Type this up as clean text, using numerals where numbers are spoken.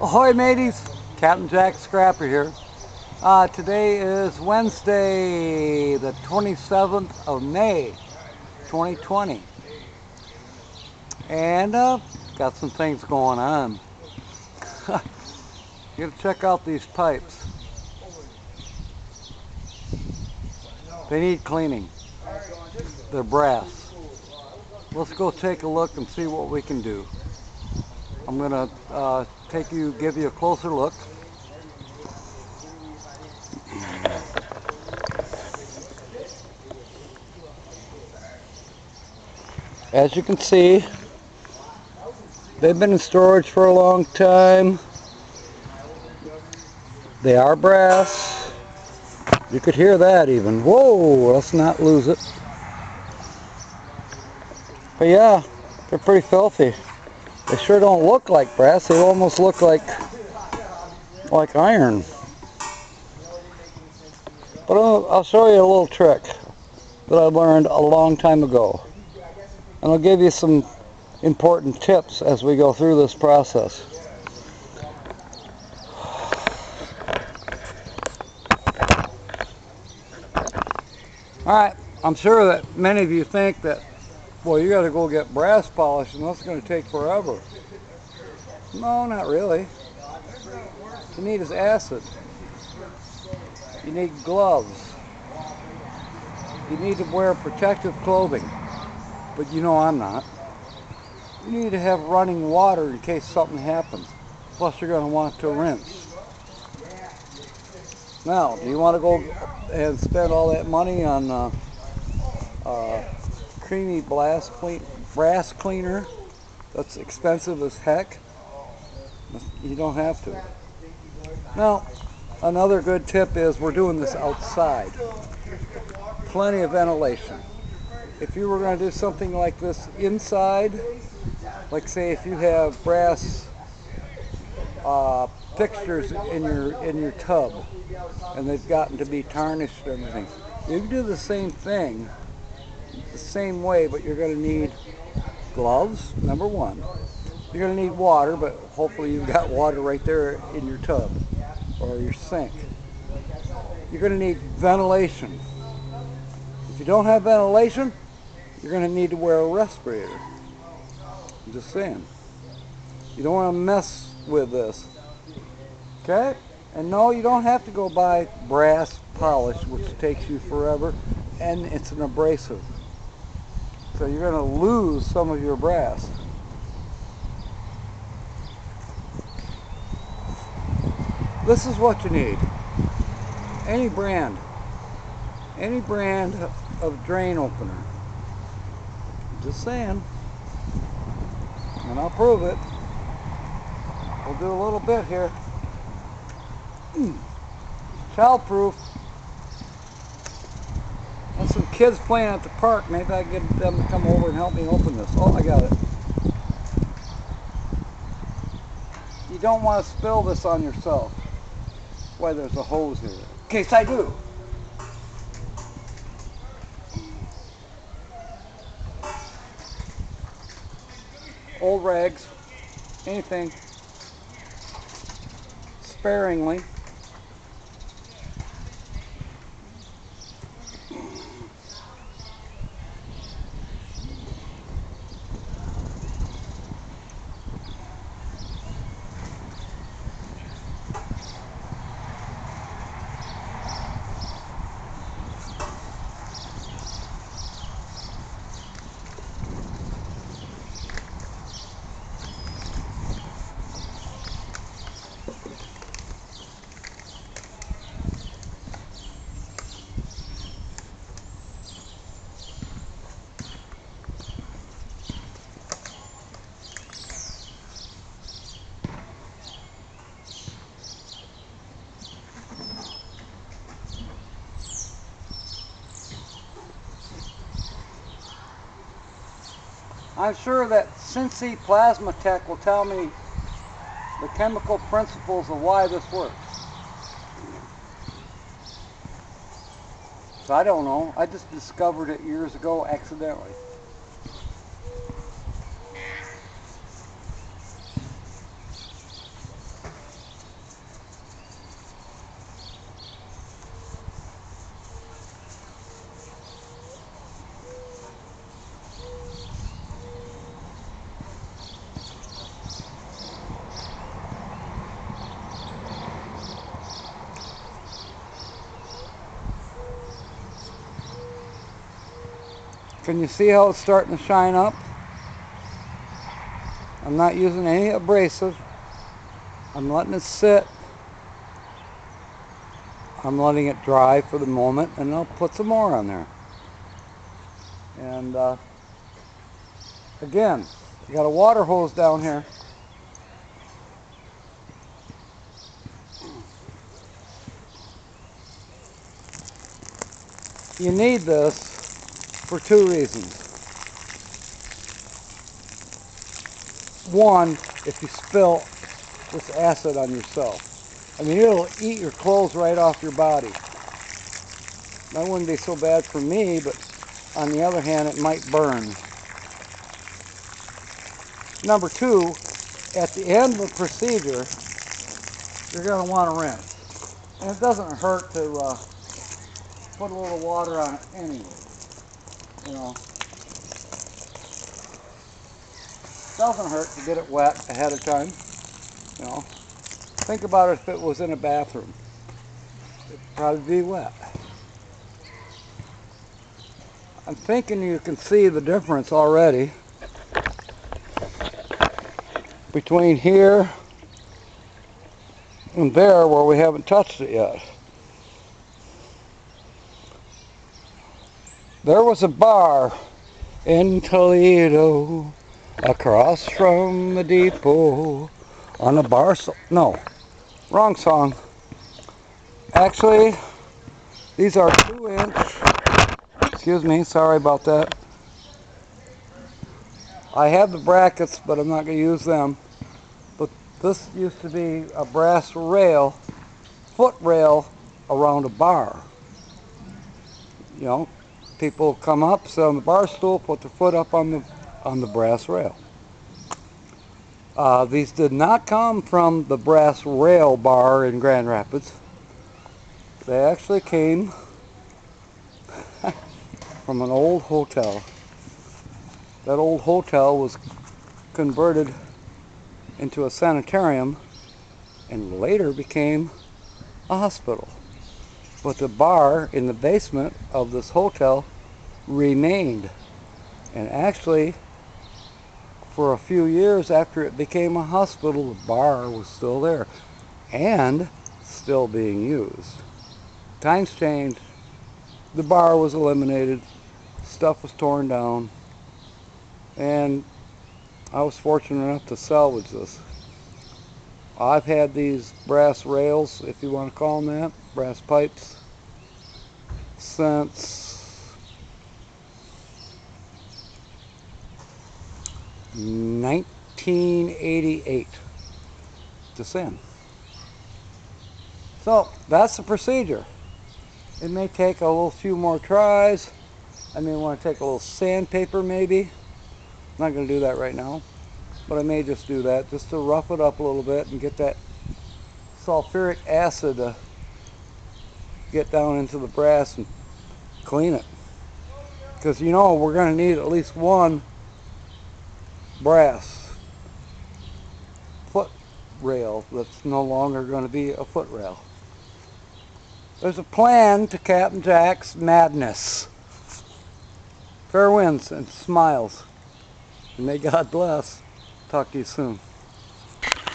Ahoy mateys, Captain Jack Scrapper here. Today is Wednesday the 27th of May 2020 and got some things going on. You gotta check out these pipes. They need cleaning. They're brass. Let's go take a look and see what we can do. I'm gonna give you a closer look. As you can see, they've been in storage for a long time. They are brass. You could hear that even. Whoa, let's not lose it. But yeah, they're pretty filthy. They sure don't look like brass. They almost look like iron. But I'll show you a little trick that I learned a long time ago. And I'll give you some important tips as we go through this process. Alright, I'm sure that many of you think that, well, you gotta go get brass polish and that's gonna take forever. No, not really. What you need is acid. You need gloves. You need to wear protective clothing. But you know I'm not. You need to have running water in case something happens. Plus you're going to want to rinse. Now, do you want to go and spend all that money on creamy brass cleaner that's expensive as heck? You don't have to. Now, another good tip is we're doing this outside. Plenty of ventilation. If you were going to do something like this inside, like say if you have brass fixtures in your tub and they've gotten to be tarnished and everything, you can do the same thing the same way, but you're going to need gloves, number one. You're going to need water, but hopefully you've got water right there in your tub or your sink. You're going to need ventilation. If you don't have ventilation, you're going to need to wear a respirator. I'm just saying. You don't want to mess with this. Okay? And no, you don't have to go buy brass polish, which takes you forever, and it's an abrasive. So you're going to lose some of your brass. This is what you need. Any brand of drain opener. Just saying. And I'll prove it. We'll do a little bit here. Child-proof. And some kids playing at the park. Maybe I can get them to come over and help me open this. Oh, I got it. You don't want to spill this on yourself. That's why there's a hose here. In case I do. Old rags, anything, sparingly. I'm sure that Cincy Plasma Tech will tell me the chemical principles of why this works. So I don't know. I just discovered it years ago accidentally. Can you see how it's starting to shine up? I'm not using any abrasive. I'm letting it sit. I'm letting it dry for the moment, and I'll put some more on there. And again, you got a water hose down here. You need this for two reasons. One, if you spill this acid on yourself. I mean, it'll eat your clothes right off your body. That wouldn't be so bad for me, but on the other hand, it might burn. Number two, at the end of the procedure, you're going to want to rinse. And it doesn't hurt to put a little water on it anyway. You know, it doesn't hurt to get it wet ahead of time. You know, think about it if it was in a bathroom. It'd probably be wet. I'm thinking you can see the difference already between here and there where we haven't touched it yet. There was a bar in Toledo across from the depot on a bar. No, wrong song. Actually, these are 2-inch. Excuse me, sorry about that. I have the brackets, but I'm not going to use them. But this used to be a brass rail, foot rail around a bar. You know, people come up, sit on the bar stool, put their foot up on the brass rail. These did not come from the brass rail bar in Grand Rapids. They actually came from an old hotel. That old hotel was converted into a sanitarium and later became a hospital. But the bar in the basement of this hotel remained. And actually, for a few years after it became a hospital, the bar was still there and still being used. Times changed. The bar was eliminated. Stuff was torn down. And I was fortunate enough to salvage this. I've had these brass rails, if you want to call them that, brass pipes, since 1988 to sand. So that's the procedure. It may take a little few more tries. I may want to take a little sandpaper maybe. I'm not going to do that right now, but I may just do that just to rough it up a little bit and get that sulfuric acid to get down into the brass and clean it. Because you know we're going to need at least one brass foot rail that's no longer going to be a foot rail. There's a plan to Captain Jack's madness. Fair winds and smiles. And may God bless. Talk to you soon.